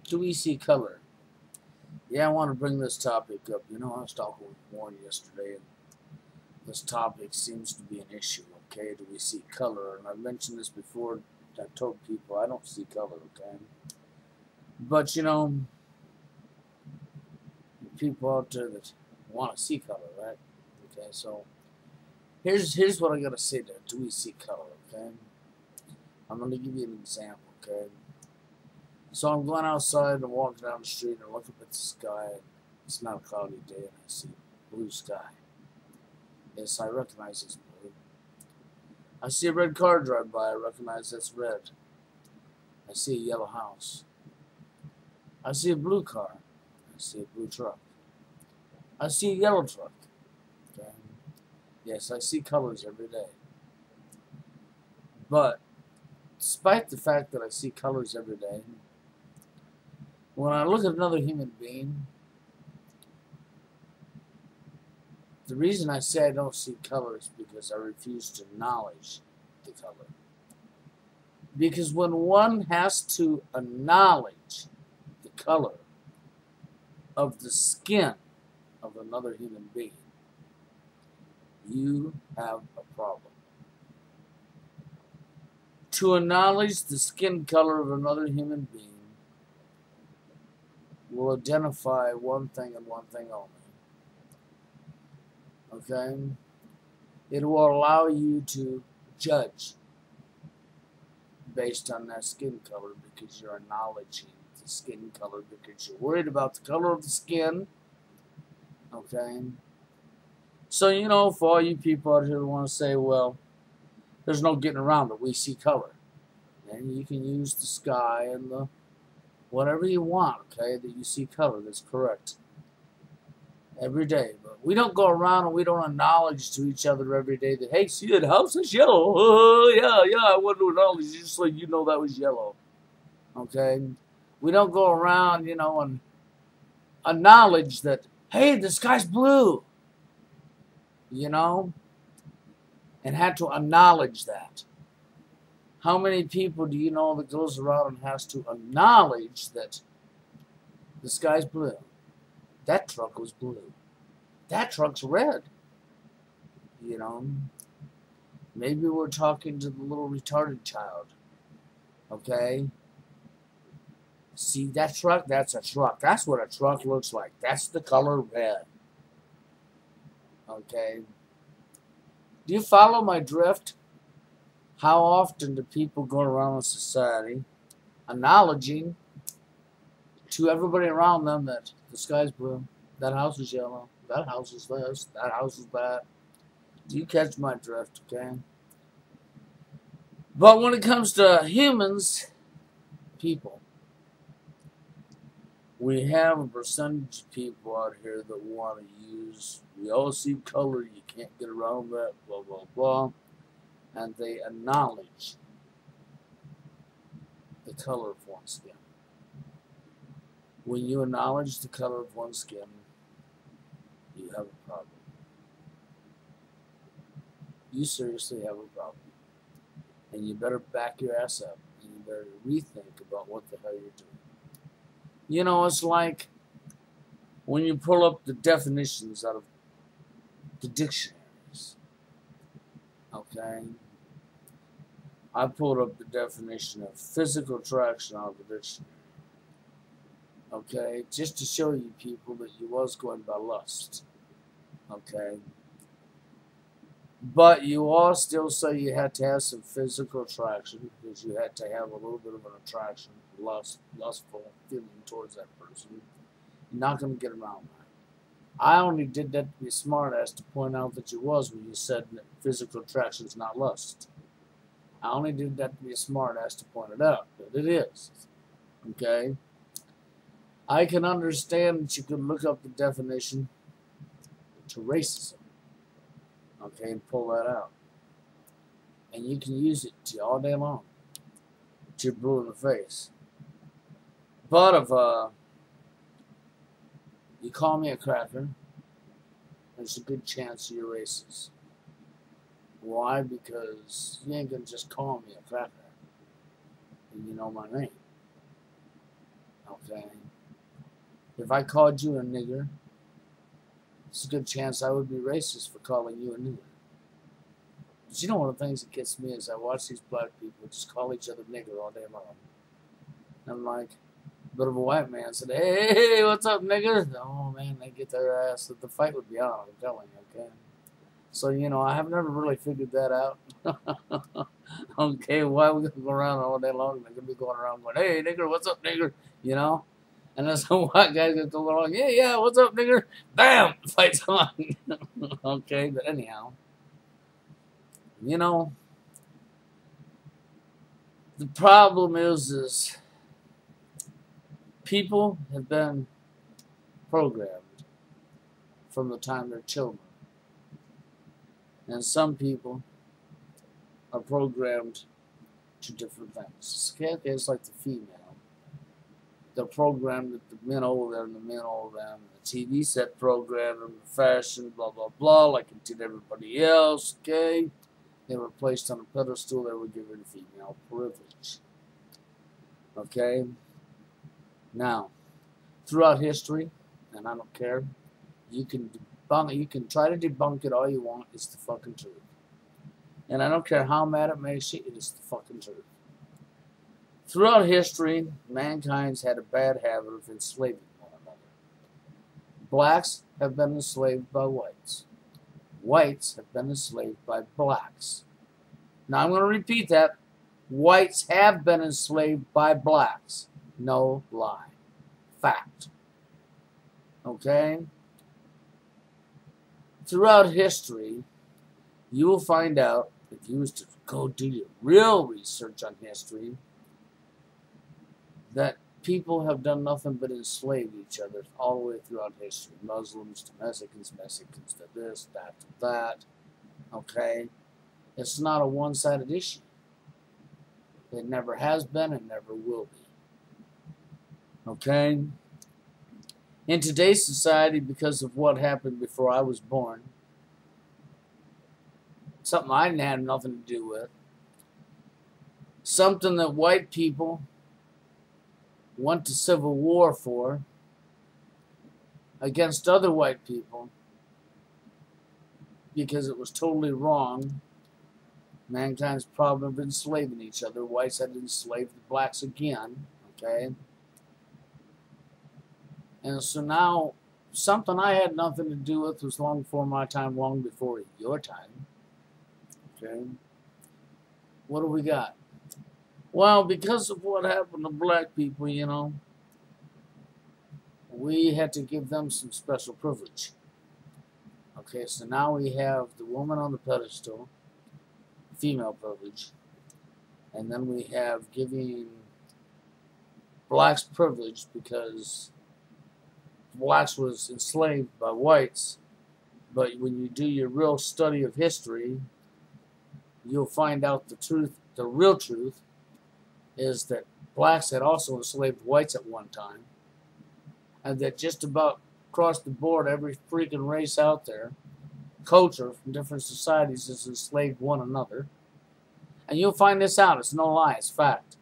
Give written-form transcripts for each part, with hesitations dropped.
Do we see color? Yeah, I want to bring this topic up. You know, I was talking with Warren yesterday, and this topic seems to be an issue. Okay, do we see color? And I've mentioned this before. I told people I don't see color. Okay, but you know, people out there that want to see color, right? Okay, so here's what I gotta say there. Do we see color? Okay, I'm gonna give you an example. Okay. So I'm going outside and walking down the street and looking up at the sky. It's not a cloudy day and I see blue sky. Yes, I recognize it's blue. I see a red car drive by. I recognize that's red. I see a yellow house. I see a blue car. I see a blue truck. I see a yellow truck. Okay. Yes, I see colors every day. But despite the fact that I see colors every day, when I look at another human being, the reason I say I don't see color is because I refuse to acknowledge the color. Because when one has to acknowledge the color of the skin of another human being, you have a problem. To acknowledge the skin color of another human being will identify one thing and one thing only. Okay? It will allow you to judge based on that skin color because you're acknowledging the skin color because you're worried about the color of the skin. Okay? So, you know, for all you people out here who want to say, well, there's no getting around it, we see color. And you can use the sky and the whatever you want, okay, that you see color. That's correct. Every day. But we don't go around and we don't acknowledge to each other every day that, hey, see that house is yellow. Oh, yeah, I want to acknowledge you just so you know that was yellow. Okay? We don't go around, you know, and acknowledge that, hey, the sky's blue. You know? And have to acknowledge that. How many people do you know that goes around and has to acknowledge that the sky's blue? That truck was blue. That truck's red. You know? Maybe we're talking to the little retarded child. Okay? See that truck? That's a truck. That's what a truck looks like. That's the color red. Okay? Do you follow my drift? How often do people go around in society acknowledging to everybody around them that the sky's blue, that house is yellow, that house is this, that house is that? Do you catch my drift, okay? But when it comes to humans, people, we have a percentage of people out here that want to use, we all see color, you can't get around that, blah, blah, blah. And they acknowledge the color of one's skin. When you acknowledge the color of one's skin, you have a problem. You seriously have a problem. And you better back your ass up. And you better rethink about what the hell you're doing. You know, it's like when you pull up the definitions out of the dictionaries. Okay? I pulled up the definition of physical attraction out of the dictionary. Okay? Just to show you people that you was going by lust. Okay? But you all still say you had to have some physical attraction because you had to have a little bit of an attraction, lustful feeling towards that person. You're not going to get around that. I only did that to be a smartass to point out that you was when you said that physical attraction is not lust. I only did that to be a smartass to point it out, but it is. Okay? I can understand that you could look up the definition to racism. Okay, and pull that out. And you can use it all day long. Till you're blue in the face. But if you call me a cracker, there's a good chance you're racist. Why? Because you ain't gonna just call me a cracker. And you know my name. Okay? If I called you a nigger, it's a good chance I would be racist for calling you a nigger. But you know one of the things that gets me is I watch these black people just call each other nigger all day long. And I'm like, but if a white man said, hey, what's up, nigger? Oh, man, they get their ass. The fight would be on, I'm telling you, okay? So, you know, I have never really figured that out. Okay, why are we going to go around all day long? They're going to be going around going, hey, nigger, what's up, nigger? You know? And then some white guy's going to go along, yeah, what's up, nigger? Bam! Fight's on. Okay, but anyhow. You know, the problem is people have been programmed from the time they're children. And some people are programmed to different things. Okay, it's like the female. They're programmed that the men owe them, the men owe them. The TV set program them, the fashion, blah, blah, blah, like it did everybody else, okay? They were placed on a pedestal, they were given female privilege. Okay? Now, throughout history, and I don't care, you can try to debunk it all you want, it's the fucking truth. And I don't care how mad it makes you, it is the fucking truth. Throughout history, mankind's had a bad habit of enslaving one another. Blacks have been enslaved by whites. Whites have been enslaved by blacks. Now I'm going to repeat that. Whites have been enslaved by blacks. No lie. Fact. Okay? Throughout history, you will find out, if you was to go do your real research on history, that people have done nothing but enslave each other all the way throughout history. Muslims to Mexicans, Mexicans to this, that to that. Okay? It's not a one-sided issue. It never has been and never will be. Okay? In today's society, because of what happened before I was born, something I didn't have nothing to do with, something that white people went to civil war for against other white people because it was totally wrong. Mankind's problem of enslaving each other. Whites had enslaved the blacks again. Okay? And so now, something I had nothing to do with was long before my time, long before your time. Okay? What do we got? Well, because of what happened to black people, you know, we had to give them some special privilege. Okay, so now we have the woman on the pedestal, female privilege, and then we have giving blacks privilege because blacks was enslaved by whites, but when you do your real study of history, you'll find out the truth, the real truth, is that blacks had also enslaved whites at one time, and that just about across the board, every freaking race out there, culture from different societies has enslaved one another. And you'll find this out. It's no lie. It's fact.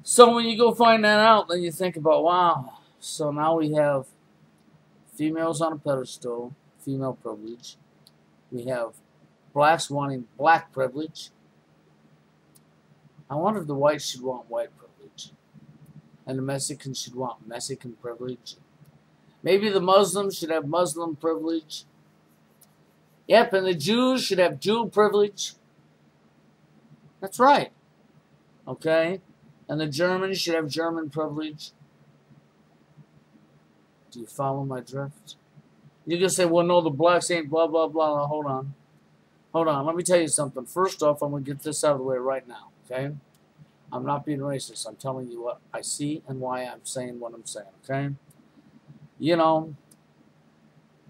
So when you go find that out, then you think about, wow, so now we have females on a pedestal, female privilege. We have blacks wanting black privilege. I wonder if the whites should want white privilege. And the Mexicans should want Mexican privilege. Maybe the Muslims should have Muslim privilege. Yep, and the Jews should have Jew privilege. That's right. Okay? And the Germans should have German privilege. Do you follow my drift? You can say, well, no, the blacks ain't blah, blah, blah. Now, hold on. Hold on. Let me tell you something. First off, I'm going to get this out of the way right now. Okay? I'm not being racist. I'm telling you what I see and why I'm saying what I'm saying. Okay? You know,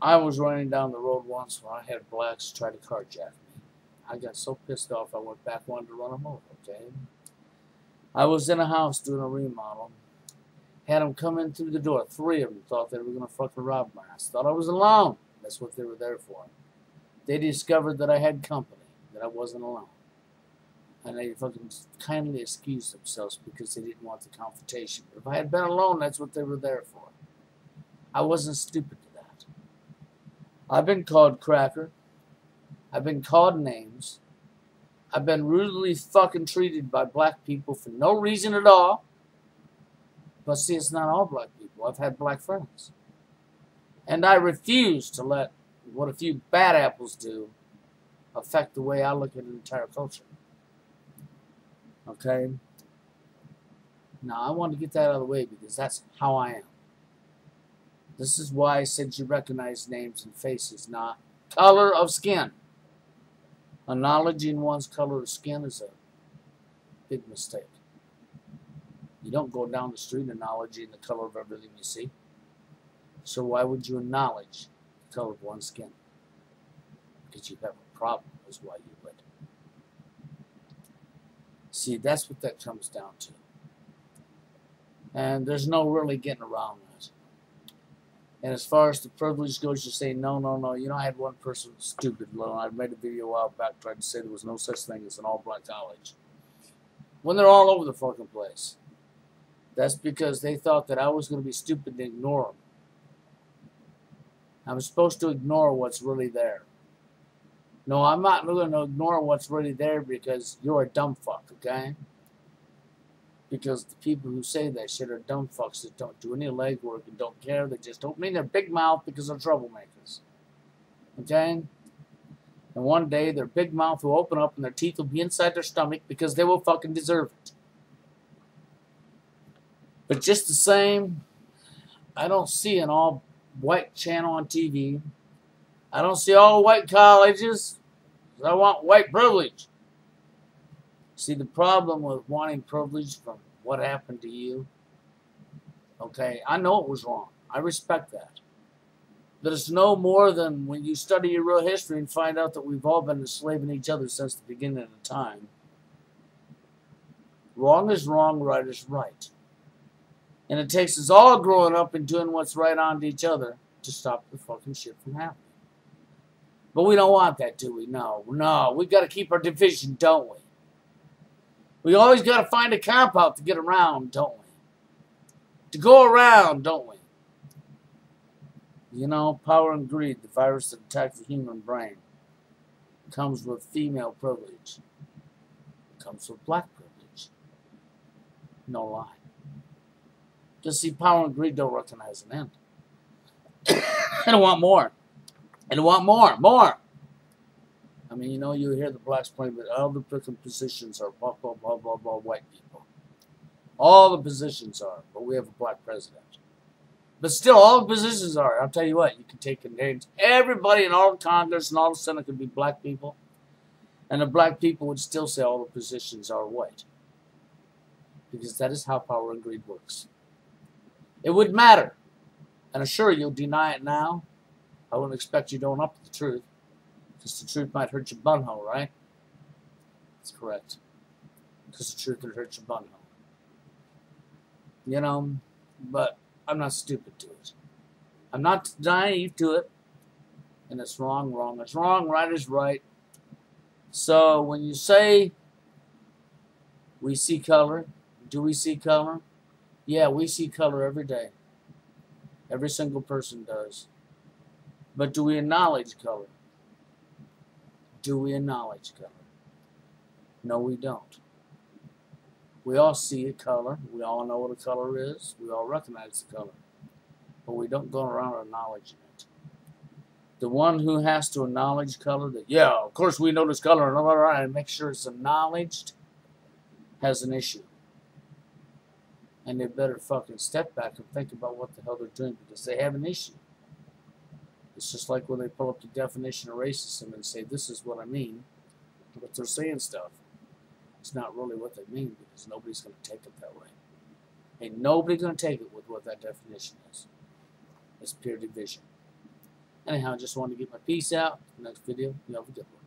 I was running down the road once where I had blacks try to carjack me. I got so pissed off I went back, wanted to run them over. Okay? I was in a house doing a remodel. Had them come in through the door. 3 of them thought they were going to fucking rob my ass. Thought I was alone. That's what they were there for. They discovered that I had company, that I wasn't alone. And they fucking kindly excused themselves because they didn't want the confrontation. But if I had been alone, that's what they were there for. I wasn't stupid to that. I've been called cracker. I've been called names. I've been rudely fucking treated by black people for no reason at all. But see, it's not all black people. I've had black friends. And I refuse to let what a few bad apples do affect the way I look at an entire culture. Okay? Now, I want to get that out of the way because that's how I am. This is why I said you recognize names and faces, not color of skin. Acknowledging one's color of skin is a big mistake. You don't go down the street acknowledging the color of everything you see. So why would you acknowledge the color of one's skin? Because you have a problem is why you would. See, that's what that comes down to. And there's no really getting around that. And as far as the privilege goes, you say, no, no, no. You know, I had one person stupid. I made a video a while back trying to say there was no such thing as an all-black college. When they're all over the fucking place. That's because they thought that I was going to be stupid and ignore them. I'm supposed to ignore what's really there. No, I'm not going to ignore what's really there because you're a dumb fuck, okay? Because the people who say that shit are dumb fucks that don't do any legwork and don't care. They just open their big mouth because they're troublemakers. Okay? And one day their big mouth will open up and their teeth will be inside their stomach because they will fucking deserve it. But just the same, I don't see an all-white channel on TV. I don't see all-white colleges. I want white privilege. See, the problem with wanting privilege from what happened to you, okay, I know it was wrong. I respect that. But it's no more than when you study your real history and find out that we've all been enslaving each other since the beginning of the time. Wrong is wrong, right is right. And it takes us all growing up and doing what's right on to each other to stop the fucking shit from happening. But we don't want that, do we? No, no. We got to keep our division, don't we? We always got to find a cop out to get around, don't we? To go around, don't we? You know, power and greed, the virus that attacks the human brain, comes with female privilege. Comes with black privilege. No lie. Because see, power and greed don't recognize an end. And want more. And want more. I mean, you know, you hear the blacks playing, but all the freaking positions are blah, blah, blah, blah, blah, white people. All the positions are, but we have a black president. But still, all the positions are. I'll tell you what, you can take the names. Everybody in all the Congress and all the Senate could be black people. And the black people would still say all the positions are white. Because that is how power and greed works. It would matter. And sure, you'll deny it now. I wouldn't expect you to own up to the truth. Because the truth might hurt your bunghole, right? That's correct. Because the truth would hurt your bunghole. You know, but I'm not stupid to it. I'm not naive to it. And it's wrong, wrong is wrong, right is right. So when you say we see color, do we see color? Yeah, we see color every day. Every single person does. But do we acknowledge color? Do we acknowledge color? No, we don't. We all see a color. We all know what a color is. We all recognize the color. But we don't go around acknowledging it. The one who has to acknowledge color, that, yeah, of course we notice color, and make sure it's acknowledged, has an issue. And they better fucking step back and think about what the hell they're doing because they have an issue. It's just like when they pull up the definition of racism and say, this is what I mean, but they're saying stuff. It's not really what they mean because nobody's going to take it that way. Ain't nobody going to take it with what that definition is. It's pure division. Anyhow, I just wanted to get my piece out. Next video, you have a good one.